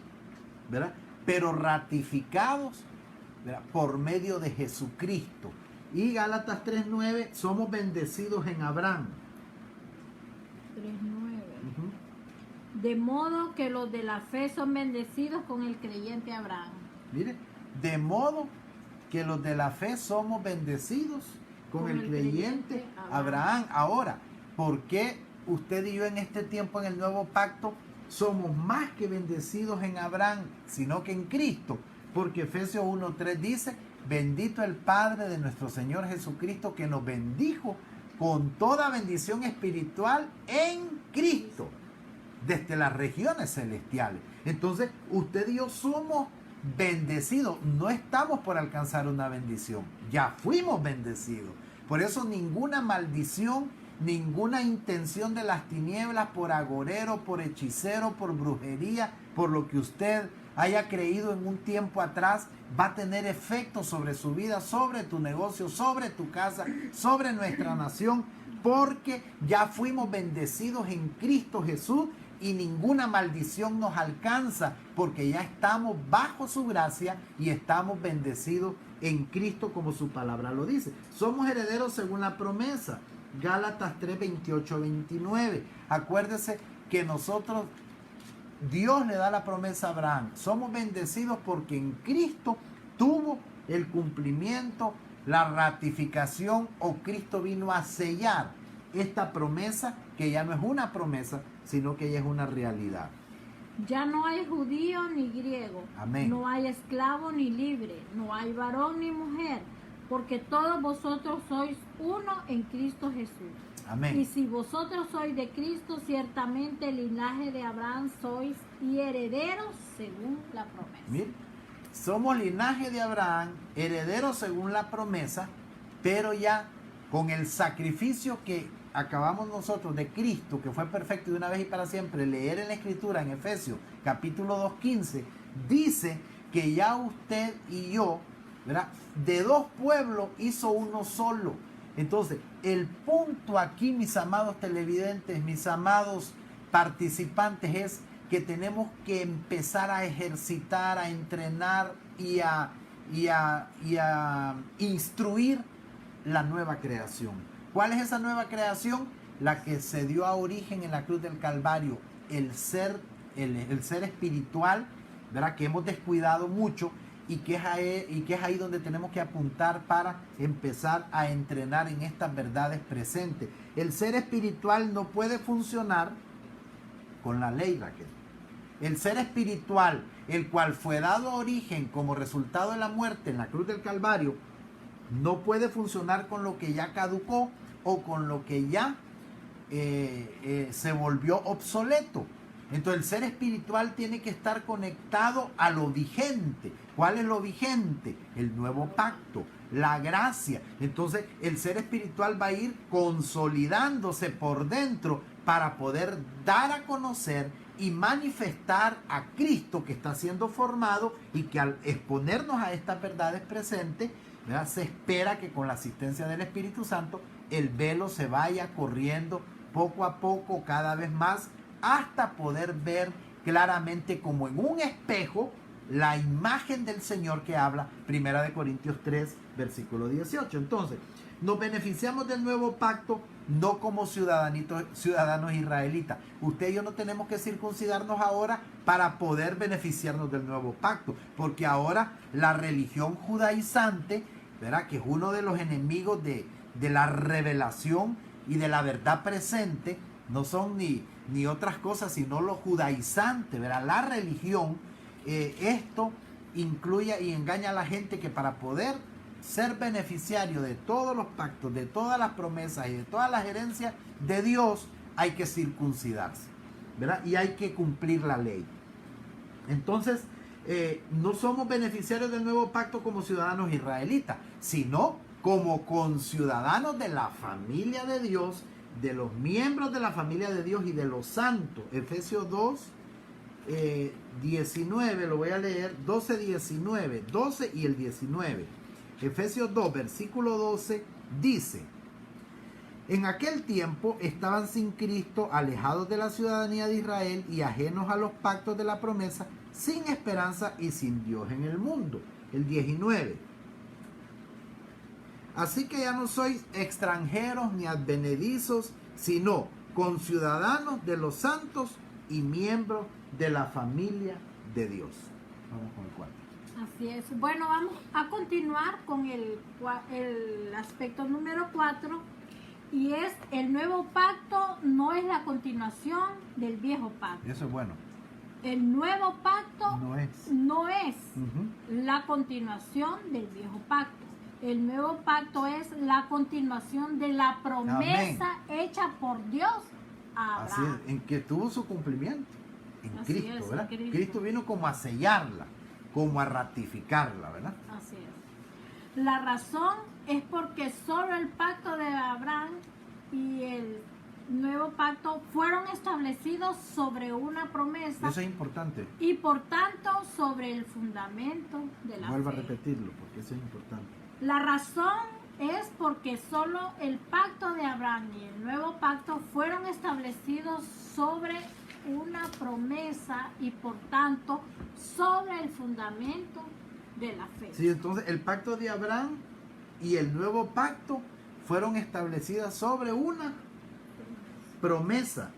¿verdad? Pero ratificados, ¿verdad?, por medio de Jesucristo. Y Gálatas 3:9, somos bendecidos en Abraham. 3:9. De modo que los de la fe son bendecidos con el creyente Abraham. Mire, de modo que los de la fe somos bendecidos con el creyente Abraham. Ahora, ¿por qué usted y yo en este tiempo, en el nuevo pacto, somos más que bendecidos en Abraham, sino que en Cristo? Porque Efesios 1:3 dice: bendito el Padre de nuestro Señor Jesucristo, que nos bendijo con toda bendición espiritual en Cristo, desde las regiones celestiales. Entonces, usted y yo somos bendecidos. No estamos por alcanzar una bendición, ya fuimos bendecidos. Por eso ninguna maldición, ninguna intención de las tinieblas, por agorero, por hechicero, por brujería, por lo que usted haya creído en un tiempo atrás, va a tener efecto sobre su vida, sobre tu negocio, sobre tu casa, sobre nuestra nación, porque ya fuimos bendecidos en Cristo Jesús y ninguna maldición nos alcanza, porque ya estamos bajo su gracia y estamos bendecidos en Cristo, como su palabra lo dice. Somos herederos según la promesa. Gálatas 3:28-29. Acuérdese que nosotros, Dios le da la promesa a Abraham. Somos bendecidos porque en Cristo tuvo el cumplimiento, la ratificación, o Cristo vino a sellar esta promesa, que ya no es una promesa, sino que ya es una realidad. Ya no hay judío ni griego. Amén. No hay esclavo ni libre. No hay varón ni mujer. Porque todos vosotros sois uno en Cristo Jesús. Amén. Y si vosotros sois de Cristo, ciertamente el linaje de Abraham sois y herederos según la promesa. Mire, somos linaje de Abraham, herederos según la promesa, pero ya con el sacrificio que acabamos nosotros de Cristo, que fue perfecto de una vez y para siempre. Leer en la Escritura, en Efesios capítulo 2:15, dice que ya usted y yo, ¿verdad?, de dos pueblos hizo uno solo. Entonces, el punto aquí, mis amados televidentes, mis amados participantes, es que tenemos que empezar a ejercitar, a entrenar y a instruir la nueva creación. ¿Cuál es esa nueva creación? la que se dio a origen en la cruz del Calvario, el ser espiritual, ¿verdad? Que hemos descuidado mucho y que es ahí donde tenemos que apuntar para empezar a entrenar en estas verdades presentes. El ser espiritual no puede funcionar con la ley, Raquel. El ser espiritual, el cual fue dado a origen como resultado de la muerte en la cruz del Calvario, no puede funcionar con lo que ya caducó o con lo que ya se volvió obsoleto. Entonces el ser espiritual tiene que estar conectado a lo vigente. ¿Cuál es lo vigente? El nuevo pacto, la gracia. Entonces el ser espiritual va a ir consolidándose por dentro para poder dar a conocer y manifestar a Cristo que está siendo formado, y que al exponernos a estas verdades presentes, ¿verdad?, se espera que con la asistencia del Espíritu Santo el velo se vaya corriendo poco a poco, cada vez más, hasta poder ver claramente como en un espejo la imagen del Señor que habla 1 Corintios 3, versículo 18. Entonces, nos beneficiamos del nuevo pacto no como ciudadanos israelitas. Usted y yo no tenemos que circuncidarnos ahora para poder beneficiarnos del nuevo pacto, porque ahora la religión judaizante, ¿verdad?, que es uno de los enemigos de la revelación y de la verdad presente, no son ni otras cosas sino lo judaizante, ¿verdad? La religión, esto incluye y engaña a la gente que para poder ser beneficiario de todos los pactos, de todas las promesas y de todas las herencias de Dios, hay que circuncidarse, ¿verdad? Y hay que cumplir la ley. Entonces, no somos beneficiarios del nuevo pacto como ciudadanos israelitas, sino como conciudadanos de la familia de Dios, de los miembros de la familia de Dios y de los santos. Efesios 2, 19, lo voy a leer, 12 y el 19. Efesios 2, versículo 12, dice: en aquel tiempo estaban sin Cristo, alejados de la ciudadanía de Israel y ajenos a los pactos de la promesa, sin esperanza y sin Dios en el mundo. El 19. Así que ya no sois extranjeros ni advenedizos, sino conciudadanos de los santos y miembros de la familia de Dios. Vamos con el 4. Así es. Bueno, vamos a continuar con el aspecto número 4, y es: el nuevo pacto no es la continuación del viejo pacto. Eso es bueno. El nuevo pacto no es Uh-huh. la continuación del viejo pacto. El nuevo pacto es la continuación de la promesa hecha por Dios a Abraham. Así es, en que tuvo su cumplimiento en Así Cristo, es, ¿verdad? en Cristo vino como a sellarla, como a ratificarla, ¿verdad? Así es. La razón es porque solo el pacto de Abraham y el nuevo pacto fueron establecidos sobre una promesa. Eso es importante. Y por tanto sobre el fundamento de la Vuelvo fe. a repetirlo porque eso es importante. La razón es porque solo el pacto de Abraham y el nuevo pacto fueron establecidos sobre una promesa y por tanto sobre el fundamento de la fe. Sí, entonces el pacto de Abraham y el nuevo pacto fueron establecidas sobre una promesa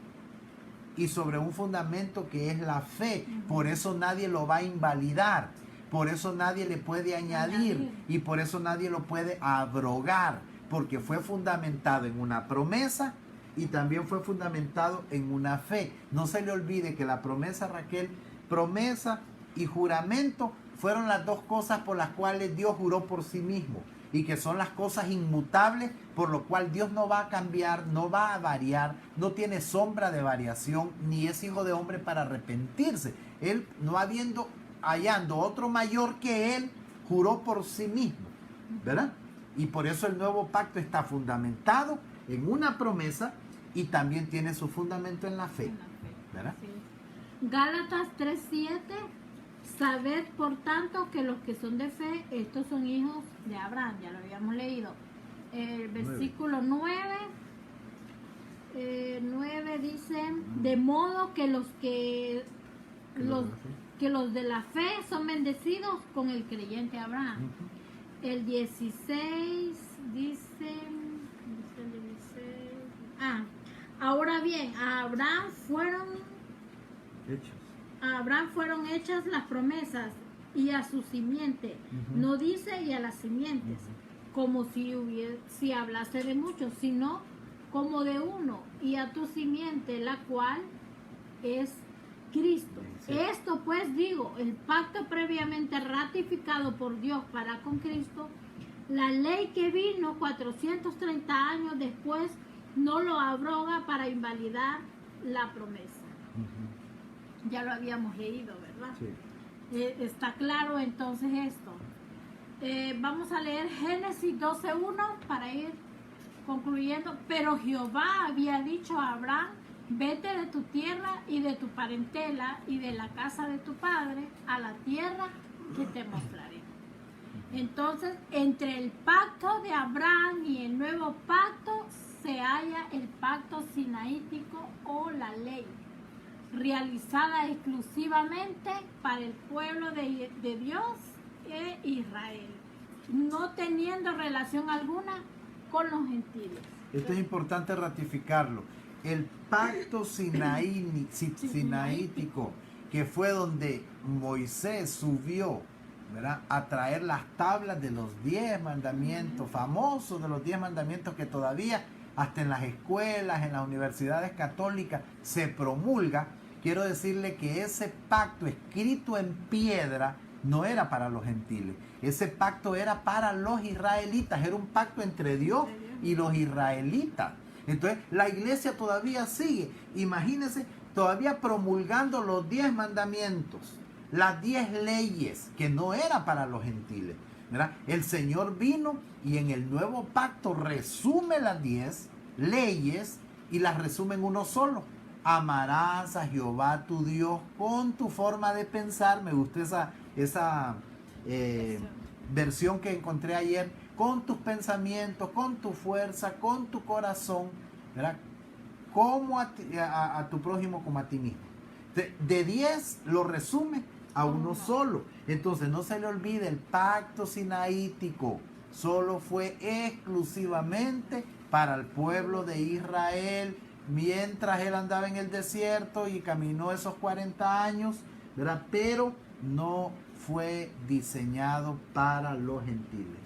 y sobre un fundamento que es la fe. Por eso nadie lo va a invalidar, por eso nadie le puede añadir y por eso nadie lo puede abrogar, porque fue fundamentado en una promesa y también fue fundamentado en una fe. No se le olvide que la promesa, Raquel, promesa y juramento fueron las dos cosas por las cuales Dios juró por sí mismo, y que son las cosas inmutables, por lo cual Dios no va a cambiar, no va a variar, no tiene sombra de variación, ni es hijo de hombre para arrepentirse. Él, no hallando otro mayor que él, juró por sí mismo, ¿verdad? Y por eso el nuevo pacto está fundamentado en una promesa y también tiene su fundamento en la fe, ¿verdad? Sí. Gálatas 3:7: sabed por tanto que los que son de fe, estos son hijos de Abraham. Ya lo habíamos leído. El versículo 9 dice: de modo que los de la fe son bendecidos con el creyente Abraham. Uh-huh. El 16 dice: Ahora bien, a Abraham fueron hechas las promesas y a su simiente. Ujú. No dice y a las simientes, como si hablase de muchos, sino como de uno, y a tu simiente, la cual es Cristo. Sí. Esto pues digo, el pacto previamente ratificado por Dios para con Cristo, la ley que vino 430 años después, no lo abroga para invalidar la promesa. Ujú. Ya lo habíamos leído, ¿verdad? Sí. Está claro entonces esto. Vamos a leer Génesis 12:1 para ir concluyendo. Pero Jehová había dicho a Abraham: vete de tu tierra y de tu parentela y de la casa de tu padre a la tierra que te mostraré. Entonces, entre el pacto de Abraham y el nuevo pacto se halla el pacto sinaítico o la ley, realizada exclusivamente para el pueblo de Dios e Israel, no teniendo relación alguna con los gentiles. Esto es importante ratificarlo. El pacto sinaítico, que fue donde Moisés subió, ¿verdad?, a traer las tablas de los 10 mandamientos, famosos de los 10 mandamientos que todavía hasta en las escuelas, en las universidades católicas se promulga. Quiero decirle que ese pacto escrito en piedra no era para los gentiles. Ese pacto era para los israelitas. Era un pacto entre Dios y los israelitas. Entonces la iglesia todavía sigue, imagínense, todavía promulgando los 10 mandamientos, las 10 leyes, que no era para los gentiles, ¿verdad? El Señor vino y en el nuevo pacto resume las 10 leyes y las resume en uno solo. Amarás a Jehová tu Dios con tu forma de pensar. Me gustó esa versión que encontré ayer. Con tus pensamientos, con tu fuerza, con tu corazón, ¿verdad? Como a tu prójimo como a ti mismo. De 10 lo resume a uno solo. Entonces no se le olvide, el pacto sinaítico solo fue exclusivamente para el pueblo de Israel, mientras él andaba en el desierto y caminó esos 40 años, ¿verdad? Pero no fue diseñado para los gentiles.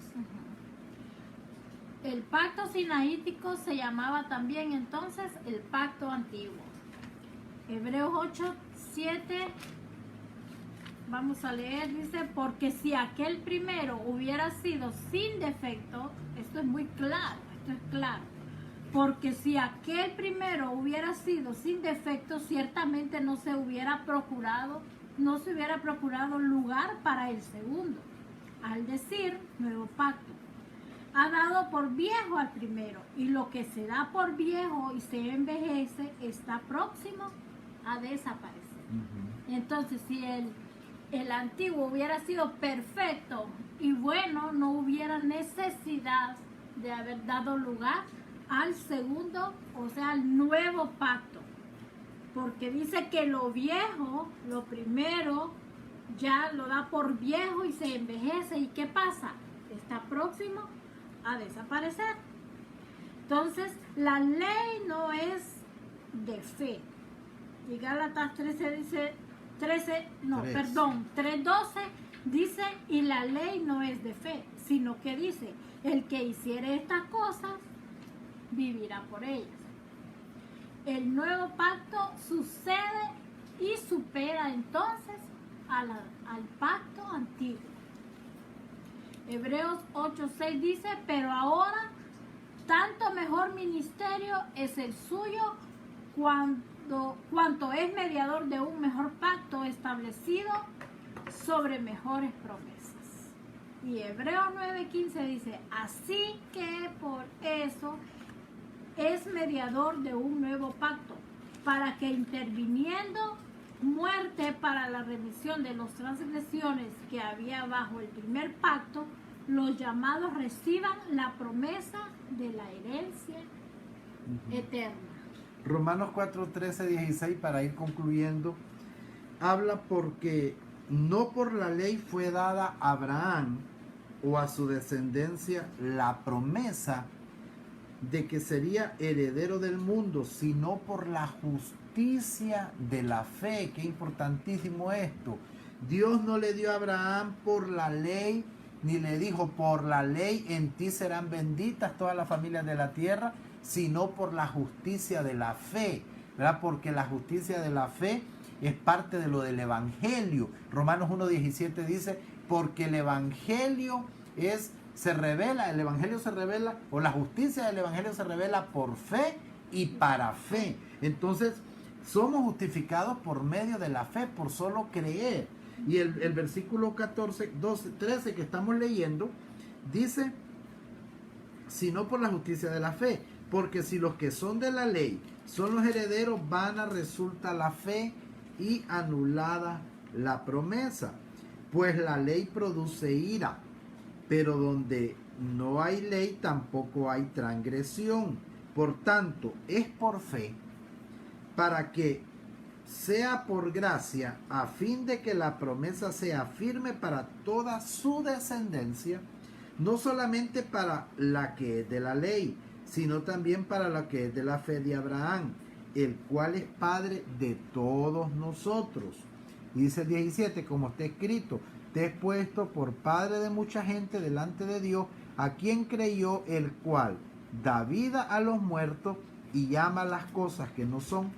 El pacto sinaítico se llamaba también entonces el pacto antiguo. Hebreos 8:7, vamos a leer, dice: porque si aquel primero hubiera sido sin defecto, esto es muy claro, porque si aquel primero hubiera sido sin defecto, ciertamente no se hubiera procurado lugar para el segundo. Al decir nuevo pacto, ha dado por viejo al primero, y lo que se da por viejo y se envejece está próximo a desaparecer. Entonces, si el antiguo hubiera sido perfecto y bueno, no hubiera necesidad de haber dado lugar al segundo, o sea, al nuevo pacto, porque dice que lo viejo, lo primero, ya lo da por viejo y se envejece. ¿Y qué pasa? Está próximo a desaparecer. Entonces, la ley no es de fe. Y Gálatas 3:12 dice: y la ley no es de fe, sino que dice: el que hiciere estas cosas vivirá por ellas. El nuevo pacto sucede y supera entonces al pacto antiguo. Hebreos 8:6 dice: pero ahora tanto mejor ministerio es el suyo cuanto es mediador de un mejor pacto establecido sobre mejores promesas. Y Hebreos 9:15 dice: así que por eso es mediador de un nuevo pacto, para que interviniendo muerte para la remisión de las transgresiones que había bajo el primer pacto, los llamados reciban la promesa de la herencia eterna. Romanos 4:13-16, para ir concluyendo, habla porque no por la ley fue dada a Abraham o a su descendencia la promesa, de que sería heredero del mundo, sino por la justicia de la fe. Qué importantísimo esto. Dios no le dio a Abraham por la ley, ni le dijo por la ley en ti serán benditas todas las familias de la tierra, sino por la justicia de la fe, ¿verdad? Porque la justicia de la fe es parte de lo del Evangelio. Romanos 1:17 dice, porque el Evangelio se revela, el Evangelio se revela, o la justicia del Evangelio se revela por fe y para fe. Entonces, somos justificados por medio de la fe, por solo creer. Y el versículo 14, 12, 13 que estamos leyendo, dice, sino por la justicia de la fe. Porque si los que son de la ley son los herederos, vana resulta la fe y anulada la promesa. Pues la ley produce ira, pero donde no hay ley tampoco hay transgresión. Por tanto, es por fe, para que sea por gracia, a fin de que la promesa sea firme para toda su descendencia, no solamente para la que es de la ley, sino también para la que es de la fe de Abraham, el cual es padre de todos nosotros. Y dice el 17, como está escrito, te he puesto por padre de mucha gente delante de Dios, a quien creyó, el cual da vida a los muertos y llama las cosas que no son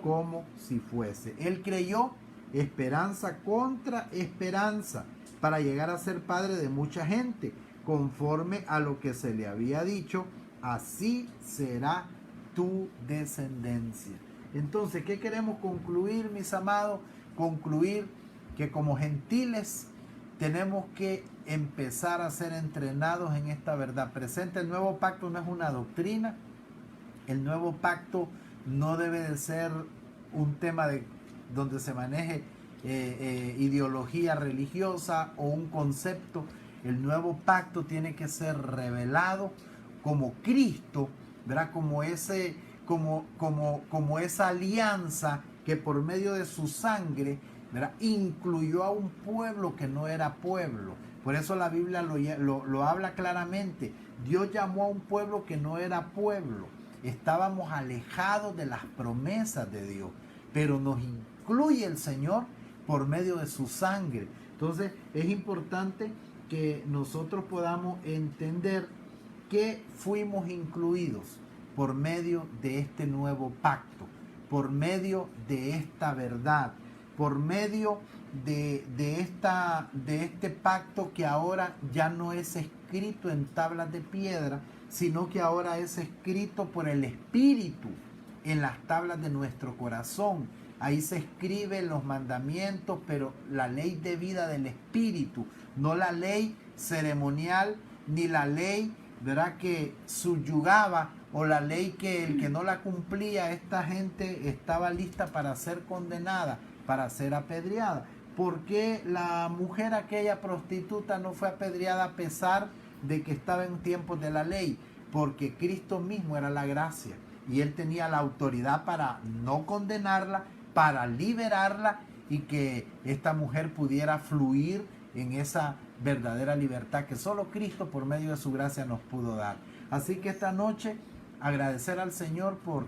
como si fuese. Él creyó esperanza contra esperanza para llegar a ser padre de mucha gente, conforme a lo que se le había dicho, así será tu descendencia. Entonces, ¿qué queremos concluir, mis amados? Concluir que como gentiles tenemos que empezar a ser entrenados en esta verdad presente. El nuevo pacto no es una doctrina. El nuevo pacto no debe de ser un tema donde se maneje ideología religiosa o un concepto. El nuevo pacto tiene que ser revelado como Cristo, ¿verdad? Como esa alianza que por medio de su sangre, ¿verdad?, incluyó a un pueblo que no era pueblo. Por eso la Biblia lo habla claramente. Dios llamó a un pueblo que no era pueblo. Estábamos alejados de las promesas de Dios, pero nos incluye el Señor por medio de su sangre. Entonces es importante que nosotros podamos entender que fuimos incluidos por medio de este nuevo pacto, por medio de esta verdad, por medio de este pacto que ahora ya no es escrito en tablas de piedra, sino que ahora es escrito por el Espíritu en las tablas de nuestro corazón. Ahí se escriben los mandamientos, pero la ley de vida del Espíritu, no la ley ceremonial, ni la ley, ¿verdad?, que subyugaba, o la ley que el que no la cumplía, esta gente estaba lista para ser condenada, para ser apedreada. ¿Por qué la mujer aquella prostituta no fue apedreada a pesar de que estaba en tiempos de la ley? Porque Cristo mismo era la gracia y Él tenía la autoridad para no condenarla, para liberarla y que esta mujer pudiera fluir en esa verdadera libertad que solo Cristo por medio de su gracia nos pudo dar. Así que esta noche agradecer al Señor por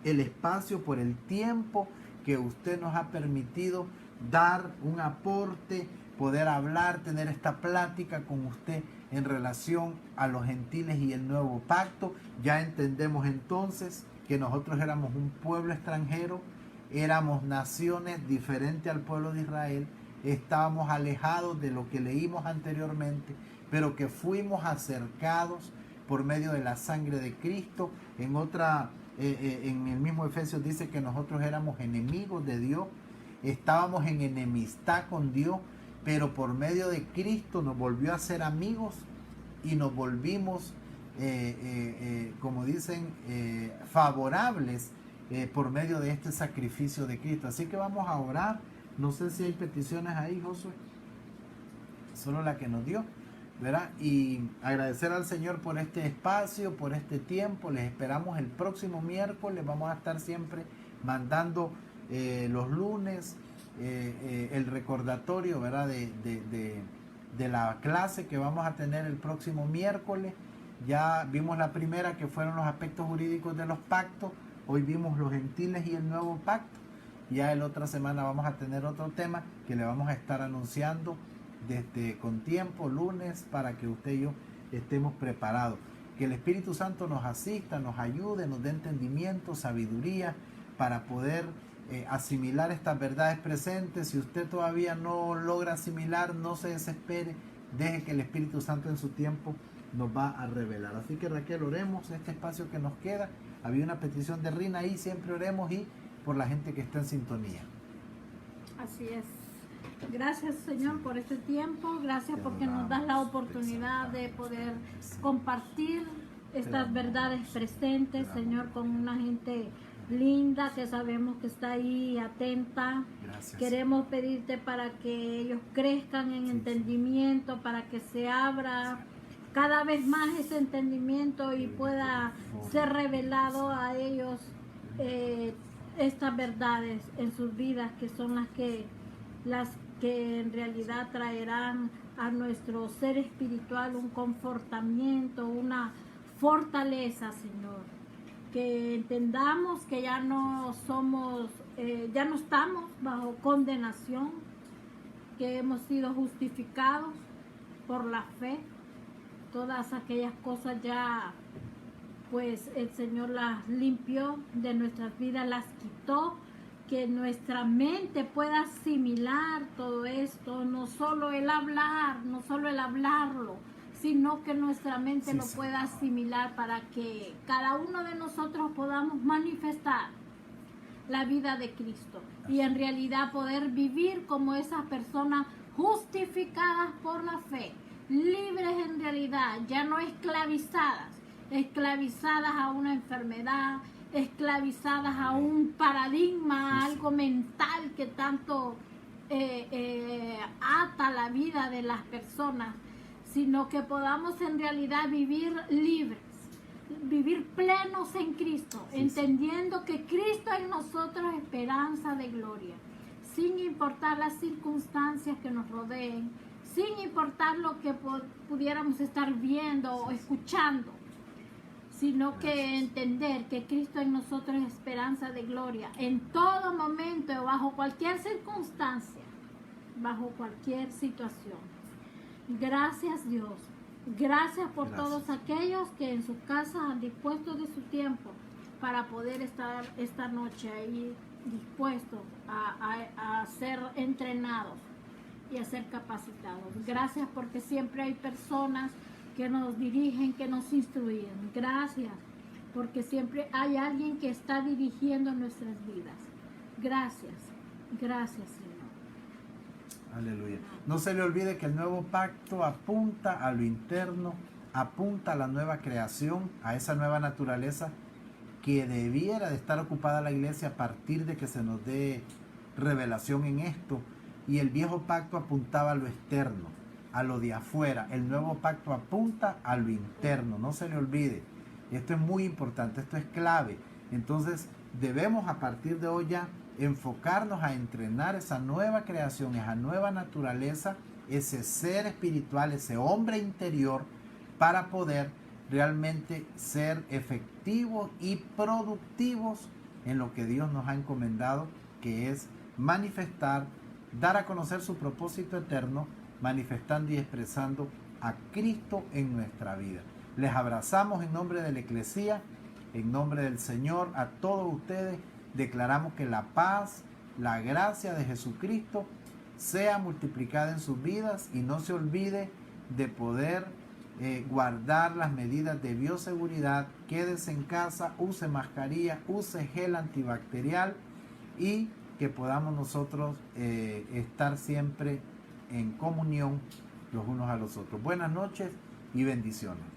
el espacio, por el tiempo que usted nos ha permitido dar un aporte, poder hablar, tener esta plática con usted en relación a los gentiles y el nuevo pacto. Ya entendemos entonces que nosotros éramos un pueblo extranjero, éramos naciones diferentes al pueblo de Israel, estábamos alejados de lo que leímos anteriormente, pero que fuimos acercados por medio de la sangre de Cristo. En el mismo Efesios dice que nosotros éramos enemigos de Dios, estábamos en enemistad con Dios, pero por medio de Cristo nos volvió a ser amigos y nos volvimos, como dicen, favorables por medio de este sacrificio de Cristo. Así que vamos a orar. No sé si hay peticiones ahí, Josué. Solo la que nos dio, ¿verdad? Y agradecer al Señor por este espacio, por este tiempo. Les esperamos el próximo miércoles. Vamos a estar siempre mandando los lunes el recordatorio, ¿verdad?, de la clase que vamos a tener el próximo miércoles. Ya vimos la primera, que fueron los aspectos jurídicos de los pactos. Hoy vimos los gentiles y el nuevo pacto. Ya la otra semana vamos a tener otro tema que le vamos a estar anunciando desde con tiempo, lunes, para que usted y yo estemos preparados. Que el Espíritu Santo nos asista, nos ayude, nos dé entendimiento, sabiduría para poder asimilar estas verdades presentes. Si usted todavía no logra asimilar, no se desespere, deje que el Espíritu Santo en su tiempo nos va a revelar. Así que Raquel, oremos este espacio que nos queda. Había una petición de Rina ahí, siempre oremos, y por la gente que está en sintonía. Así es. Gracias, Señor, por este tiempo. Gracias porque nos das la oportunidad de poder compartir estas verdades presentes, Señor, con una gente linda que sabemos que está ahí atenta. Gracias. Queremos pedirte para que ellos crezcan en entendimiento, para que se abra cada vez más ese entendimiento y pueda ser revelado a ellos estas verdades en sus vidas, que son las que en realidad traerán a nuestro ser espiritual un confortamiento, una fortaleza, Señor. Que entendamos que ya no somos, ya no estamos bajo condenación, que hemos sido justificados por la fe. Todas aquellas cosas ya, pues el Señor las limpió de nuestras vidas, las quitó. Que nuestra mente pueda asimilar todo esto, no solo el hablar, no solo el hablarlo, sino que nuestra mente lo pueda asimilar, para que cada uno de nosotros podamos manifestar la vida de Cristo y en realidad poder vivir como esas personas justificadas por la fe, libres en realidad, ya no esclavizadas a una enfermedad, esclavizadas a un paradigma, a algo mental que tanto ata la vida de las personas, sino que podamos en realidad vivir libres, vivir plenos en Cristo, entendiendo que Cristo en nosotros es esperanza de gloria, sin importar las circunstancias que nos rodeen, sin importar lo que pudiéramos estar viendo o escuchando, sino que entender que Cristo en nosotros es esperanza de gloria en todo momento, bajo cualquier circunstancia, bajo cualquier situación. Gracias, Dios. Gracias por todos aquellos que en sus casas han dispuesto de su tiempo para poder estar esta noche ahí dispuestos a ser entrenados y a ser capacitados. Gracias porque siempre hay personas que nos dirigen, que nos instruyen. Gracias, porque siempre hay alguien que está dirigiendo nuestras vidas. Gracias, gracias, Señor. Aleluya. No se le olvide que el nuevo pacto apunta a lo interno, apunta a la nueva creación, a esa nueva naturaleza que debiera de estar ocupada la iglesia a partir de que se nos dé revelación en esto. Y el viejo pacto apuntaba a lo externo, a lo de afuera. El nuevo pacto apunta a lo interno, no se le olvide. Esto es muy importante, esto es clave. Entonces debemos a partir de hoy ya enfocarnos a entrenar esa nueva creación, esa nueva naturaleza, ese ser espiritual, ese hombre interior, para poder realmente ser efectivos y productivos en lo que Dios nos ha encomendado, que es manifestar, dar a conocer su propósito eterno, manifestando y expresando a Cristo en nuestra vida. Les abrazamos en nombre de la Eclesía, en nombre del Señor, a todos ustedes. Declaramos que la paz, la gracia de Jesucristo sea multiplicada en sus vidas, y no se olvide de poder guardar las medidas de bioseguridad. Quédese en casa, use mascarilla, use gel antibacterial, y que podamos nosotros estar siempre en comunión los unos a los otros. Buenas noches y bendiciones.